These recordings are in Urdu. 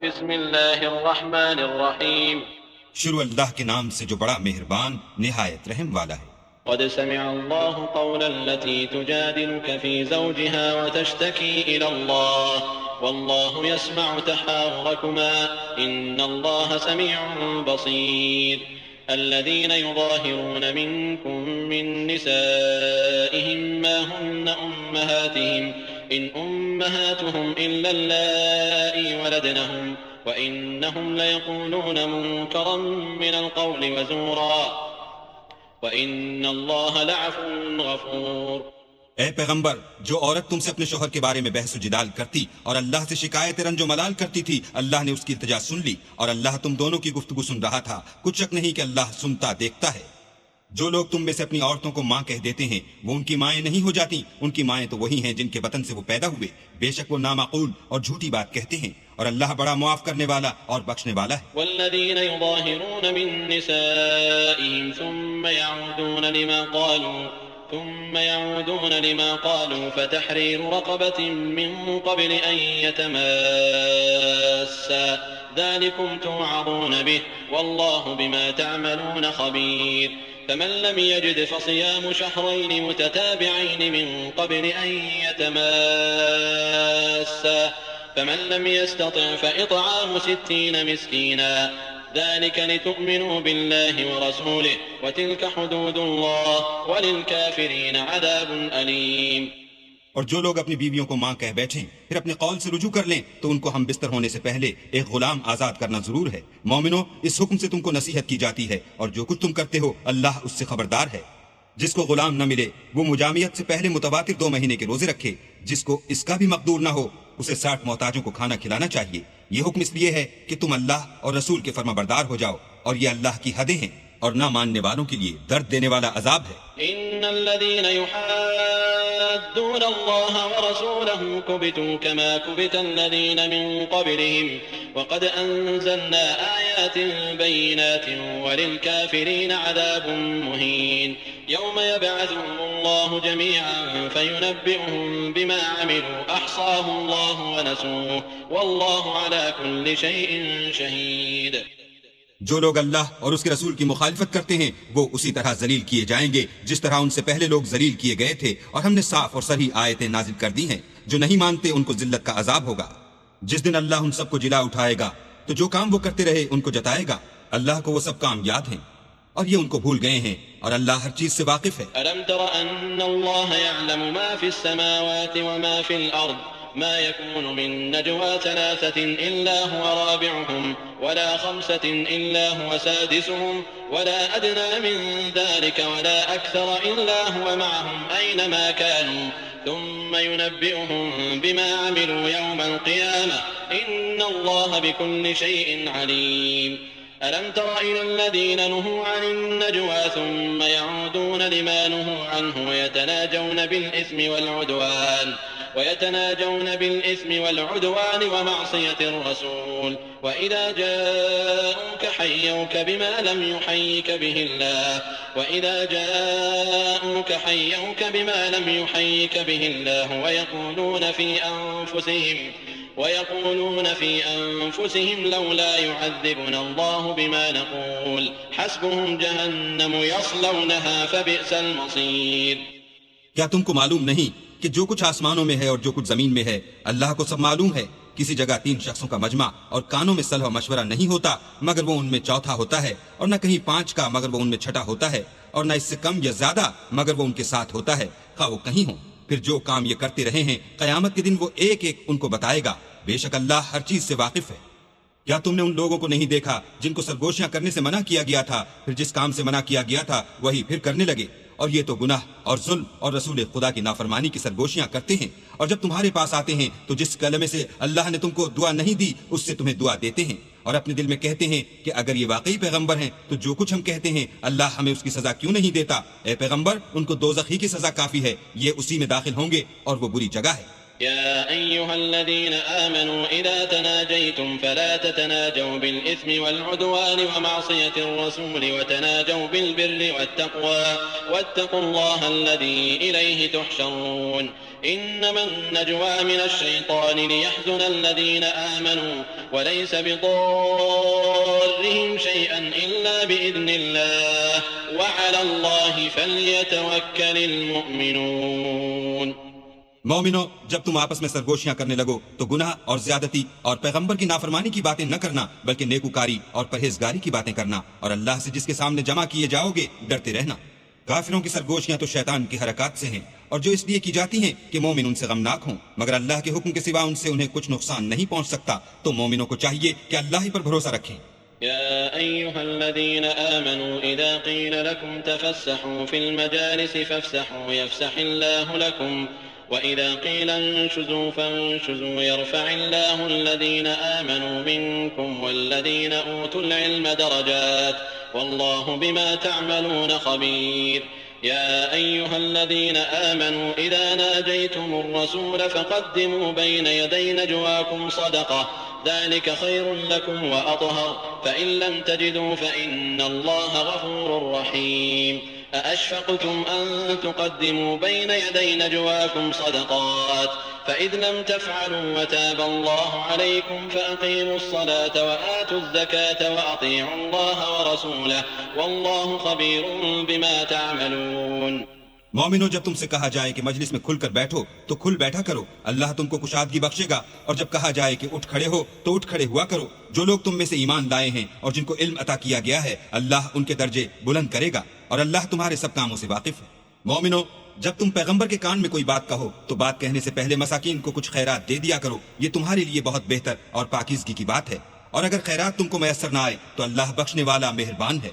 بسم اللہ الرحمن الرحیم شروع اللہ کے نام سے جو بڑا مہربان نہایت رحم والا ہے۔ قد سمع الله قول التي تجادلك في زوجها وتشتكي إلى الله والله يسمع تحاوركما إن الله سميع بصير الذين يظاهرون منكم من نسائهم ما هن أمهاتهم إن أمهاتهم إلا اللائي ولدنهم وإنهم ليقولون منكرا من القول وزورا وَإِنَّ اللَّهَ لَعَفُوٌّ غَفُورٌ۔ اے پیغمبر، جو عورت تم سے اپنے شوہر کے بارے میں بحث و جدال کرتی اور اللہ سے شکایت رنج و ملال کرتی تھی، اللہ نے اس کی التجا سن لی اور اللہ تم دونوں کی گفتگو سن رہا تھا۔ کچھ شک نہیں کہ اللہ سنتا دیکھتا ہے۔ جو لوگ تم میں سے اپنی عورتوں کو ماں کہہ دیتے ہیں، وہ ان کی مائیں نہیں ہو جاتی، ان کی مائیں تو وہی ہیں جن کے بطن سے وہ پیدا ہوئے۔ بے شک وہ نامعقول اور جھوٹی بات کہتے ہیں، اور اللہ بڑا معاف کرنے والا اور بخشنے والا ہے۔ والذین یظاہرون من نسائهم ثم يعودون لما قالوا فتحرير رقبة من قبل أن يتماسا ذلكم توعظون به والله بما تعملون خبير فمن لم يجد فصيام شهرين متتابعين من قبل أن يتماسا فمن لم يستطع فإطعام 60 مسكينا ذلك لتؤمنوا بالله ورسوله وتلك حدود الله وللكافرين عذاب أليم۔ اور جو لوگ اپنی بیویوں کو ماں کہہ بیٹھیں پھر اپنے قول سے رجوع کر لیں تو ان کو ہم بستر ہونے سے پہلے ایک غلام آزاد کرنا ضرور ہے۔ مومنو، اس حکم سے تم کو نصیحت کی جاتی ہے، اور جو کچھ تم کرتے ہو اللہ اس سے خبردار ہے۔ جس کو غلام نہ ملے وہ مجامعت سے پہلے متواتر 2 مہینے کے روزے رکھے، جس کو اس کا بھی مقدور نہ ہو اسے 60 محتاجوں کو کھانا کھلانا چاہیے۔ یہ حکم اس لیے ہے کہ تم اللہ اور رسول کے فرما بردار ہو جاؤ، اور یہ اللہ کی حدیں ہیں، اور نہ ماننے والوں کے لیے درد دینے والا عذاب ہے۔ ان الذين يحادون الله ورسوله كبتوا كما كبت الذين من قبلهم وقد انزلنا آيات بينات وللكافرين عذاب مهين يوم يبعثهم الله جميعا فينبئهم بما عملوا احصاه الله ونسوه والله على كل شيء شهيد۔ جو لوگ اللہ اور اس کے رسول کی مخالفت کرتے ہیں وہ اسی طرح ذلیل کیے جائیں گے جس طرح ان سے پہلے لوگ ذلیل کیے گئے تھے، اور ہم نے صاف اور صریح آیتیں نازل کر دی ہیں۔ جو نہیں مانتے ان کو ذلت کا عذاب ہوگا۔ جس دن اللہ ان سب کو جلا اٹھائے گا تو جو کام وہ کرتے رہے ان کو جتائے گا۔ اللہ کو وہ سب کام یاد ہیں اور یہ ان کو بھول گئے ہیں، اور اللہ ہر چیز سے واقف ہے۔ ألم تر أن الله يعلم ما في السماوات وما في الأرض ما يكون من نجوى 3 إلا هو رابعهم ولا 5 إلا هو سادسهم ولا أدنى من ذلك ولا أكثر إلا هو معهم أينما كانوا ثم ينبئهم بما عملوا يوم القيامة إن الله بكل شيء عليم۔ ألم تر إلى الذين نهوا عن النجوى ثم يعودون لما نهوا عنه ويتناجون بالإثم والعدوان ومعصية الرسول وإذا جاءوك حيوك بما لم يحيك به الله ويقولون في أنفسهم لولا يعذبنا الله بما نقول حسبهم جهنم يصلونها فبئس المصير۔ کیا تم کو معلوم نہیں کہ جو کچھ آسمانوں میں ہے اور جو کچھ زمین میں ہے اللہ کو سب معلوم ہے؟ کسی جگہ 3 شخصوں کا مجمع اور کانوں میں صلح و مشورہ نہیں ہوتا مگر وہ ان میں چوتھا ہوتا ہے، اور نہ کہیں 5 کا مگر وہ ان میں چھٹا ہوتا ہے، اور نہ اس سے کم یا زیادہ مگر وہ ان کے ساتھ ہوتا ہے، خواہ وہ کہیں ہوں۔ پھر جو کام یہ کرتے رہے ہیں قیامت کے دن وہ ایک ایک ان کو بتائے گا۔ بے شک اللہ ہر چیز سے واقف ہے۔ کیا تم نے ان لوگوں کو نہیں دیکھا جن کو سرگوشیاں کرنے سے منع کیا گیا تھا، پھر جس کام سے منع کیا گیا تھا وہی پھر کرنے لگے؟ اور یہ تو گناہ اور ظلم اور رسول خدا کی نافرمانی کی سرگوشیاں کرتے ہیں۔ اور جب تمہارے پاس آتے ہیں تو جس کلمے سے اللہ نے تم کو دعا نہیں دی اس سے تمہیں دعا دیتے ہیں، اور اپنے دل میں کہتے ہیں کہ اگر یہ واقعی پیغمبر ہیں تو جو کچھ ہم کہتے ہیں اللہ ہمیں اس کی سزا کیوں نہیں دیتا؟ اے پیغمبر، ان کو دوزخ ہی کی سزا کافی ہے، یہ اسی میں داخل ہوں گے اور وہ بری جگہ ہے۔ يا أيها الذين آمنوا إذا تناجيتم فلا تتناجوا بالإثم والعدوان ومعصية الرسول وتناجوا بالبر والتقوى واتقوا الله الذي إليه تحشرون إنما النجوى من الشيطان ليحزن الذين آمنوا وليس بضارهم شيئا إلا بإذن الله وعلى الله فليتوكل المؤمنون. مومنو، جب تم آپس میں سرگوشیاں کرنے لگو تو گناہ اور زیادتی اور پیغمبر کی نافرمانی کی باتیں نہ کرنا، بلکہ نیکوکاری اور پرہیزگاری کی باتیں کرنا، اور اللہ سے جس کے سامنے جمع کیے جاؤ گے ڈرتے رہنا. کافروں کی سرگوشیاں تو شیطان کی حرکات سے ہیں، اور جو اس لیے کی جاتی ہیں کہ مومن ان سے غمناک ہوں، مگر اللہ کے حکم کے سوا ان سے انہیں کچھ نقصان نہیں پہنچ سکتا. تو مومنوں کو چاہیے کہ اللہ ہی پر بھروسہ رکھیں. يا أيها الذين آمنوا إذا قيل لكم تفسحوا في المجالس فافسحوا يفسح الله لكم وإذا قيل انشزوا فانشزوا يرفع الله الذين آمنوا منكم والذين أوتوا العلم درجات والله بما تعملون خبير. يا أيها الذين آمنوا إذا ناجيتم الرسول فقدموا بين يدي نجواكم صدقة ذلك خير لكم وأطهر فإن لم تجدوا فإن الله غفور رحيم. أأشفقتم أن تقدموا بين يدي نجواكم صدقات فإذ لم تفعلوا وتاب الله عليكم فأقيموا الصلاة وآتوا الزكاة وأطيعوا الله ورسوله والله خبير بما تعملون. مومنو، جب تم سے کہا جائے کہ مجلس میں کھل کر بیٹھو تو کھل بیٹھا کرو، اللہ تم کو کشادگی بخشے گا. اور جب کہا جائے کہ اٹھ کھڑے ہو تو اٹھ کھڑے ہوا کرو. جو لوگ تم میں سے ایمان لائے ہیں اور جن کو علم عطا کیا گیا ہے، اللہ ان کے درجے بلند کرے گا، اور اللہ تمہارے سب کاموں سے واقف ہے. مومنو، جب تم پیغمبر کے کان میں کوئی بات کہو تو بات کہنے سے پہلے مساکین کو کچھ خیرات دے دیا کرو، یہ تمہارے لیے بہت بہتر اور پاکیزگی کی بات ہے. اور اگر خیرات تم کو میسر نہ آئے تو اللہ بخشنے والا مہربان ہے.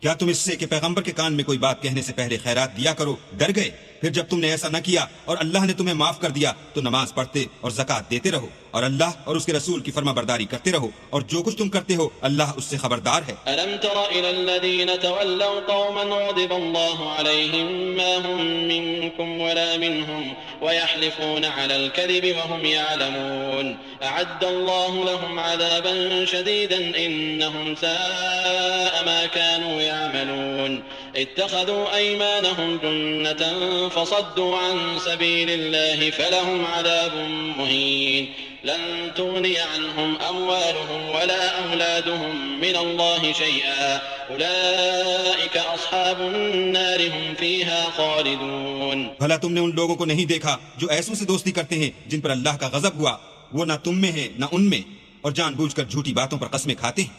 کیا تم اس سے کہ پیغمبر کے کان میں کوئی بات کہنے سے پہلے خیرات دیا کرو ڈر گئے؟ پھر جب تم نے ایسا نہ کیا اور اللہ نے تمہیں معاف کر دیا تو نماز پڑھتے اور زکوٰۃ دیتے رہو، اور اللہ اور اس کے رسول کی فرما برداری کرتے رہو، اور جو کچھ تم کرتے ہو اللہ اس سے خبردار ہے. ألم تر إلى الذين تولوا قوما غضب الله عليهم ما هم منكم ولا منهم ويحلفون على الكذب وهم يعلمون أعد الله لهم عذابا شديدا إنهم ساء ما كانوا يعملون اتخذوا أيمانهم جنة فصدوا عن سبيل الله فلهم عذاب مهين لن تغني عنهم أموالهم ولا أولادهم من الله شيئا أولئك أصحاب النار هم فيها خالدون. بھلا تم نے ان لوگوں کو نہیں دیکھا جو ایسوں سے دوستی کرتے ہیں جن پر اللہ کا غضب ہوا؟ وہ نہ تم میں ہے نہ ان میں، اور جان بوجھ کر جھوٹی باتوں پر قسمیں کھاتے ہیں.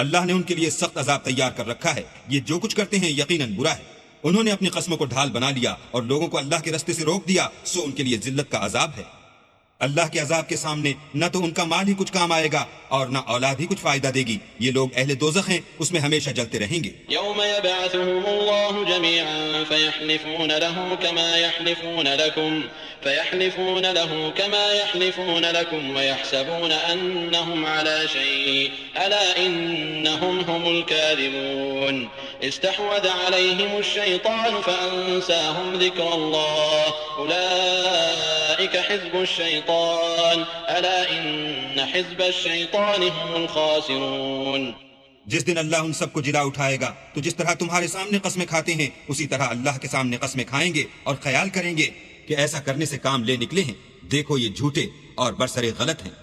اللہ نے ان کے لیے سخت عذاب تیار کر رکھا ہے. یہ جو کچھ کرتے ہیں یقیناً برا ہے. انہوں نے اپنی قسموں کو ڈھال بنا لیا اور لوگوں کو اللہ کے رستے سے روک دیا، سو ان کے لیے ذلت کا عذاب ہے. اللہ کے عذاب کے سامنے نہ تو ان کا مال ہی کچھ کام آئے گا اور نہ اولاد ہی کچھ فائدہ دے گی. یہ لوگ اہل دوزخ ہیں، اس میں ہمیشہ جلتے رہیں گے. يوم يبعثهم الله جميعا فيحلفون له كما يحلفون لكم ويحسبون أنهم على شيء ألا إنهم هم الكاذبون. استحوذ عليهم الشيطان فأنساهم ذكر الله أولئك حزب الشيطان ألا إن حزب الشيطان هم الخاسرون. جس دن اللہ ان سب کو جلا اٹھائے گا تو جس طرح تمہارے سامنے قسمیں کھاتے ہیں اسی طرح اللہ کے سامنے قسمیں کھائیں گے اور خیال کریں گے کہ ایسا کرنے سے کام لے نکلے ہیں. دیکھو یہ جھوٹے اور برسرے غلط ہیں.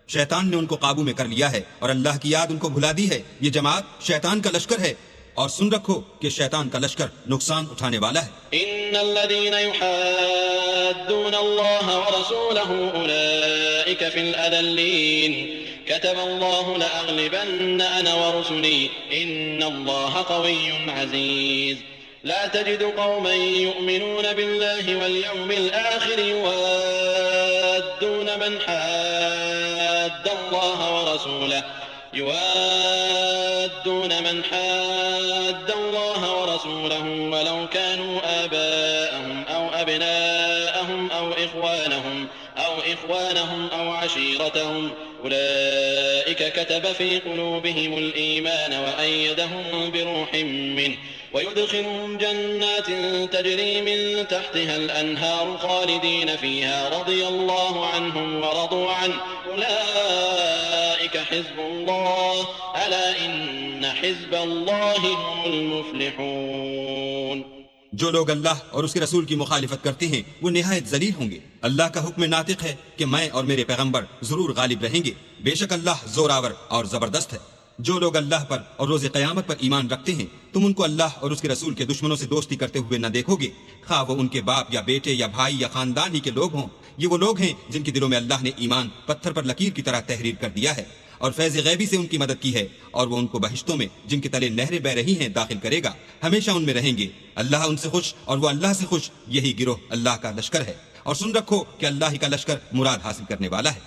شیطان نے ان کو قابو میں کر لیا ہے اور اللہ کی یاد ان کو بھلا دی ہے. یہ جماعت شیطان کا لشکر ہے، اور سن رکھو کہ شیطان کا لشکر نقصان اٹھانے والا ہے. ان الذين يحادون الله ورسوله اولئك في الاذلين كتب الله لأغلبن انا ورسلي ان الله قوي عزيز. لا تجد قوما يؤمنون بالله واليوم الآخر يوادون من حاد الله ورسوله ولو كانوا آباءهم أو أبناءهم أو إخوانهم أو عشيرتهم أولئك كتب في قلوبهم الإيمان وأيدهم بروح منه ويدخلهم جنات تجري من تحتها الأنهار خالدين فيها رضي الله عنهم ورضوا عنه أولئك حزب الله ألا إن حزب الله هم المفلحون. جو لوگ اللہ اور اس کے رسول کی مخالفت کرتے ہیں وہ نہایت ذلیل ہوں گے. اللہ کا حکم ناطق ہے کہ میں اور میرے پیغمبر ضرور غالب رہیں گے. بے شک اللہ زوراور اور زبردست ہے. جو لوگ اللہ پر اور روز قیامت پر ایمان رکھتے ہیں تم ان کو اللہ اور اس کے رسول کے دشمنوں سے دوستی کرتے ہوئے نہ دیکھو گے، خواہ وہ ان کے باپ یا بیٹے یا بھائی یا خاندان ہی کے لوگ ہوں. یہ وہ لوگ ہیں جن کے دلوں میں اللہ نے ایمان پتھر پر لکیر کی طرح تحریر کر دیا ہے اور فیض غیبی سے ان کی مدد کی ہے، اور وہ ان کو بہشتوں میں جن کے تلے نہریں بہ رہی ہیں داخل کرے گا. ہمیشہ ان میں رہیں گے. اللہ ان سے خوش اور وہ اللہ سے خوش. یہی گروہ اللہ کا لشکر ہے. اور سن رکھو کہ اللہ ہی کا لشکر مراد حاصل کرنے والا ہے.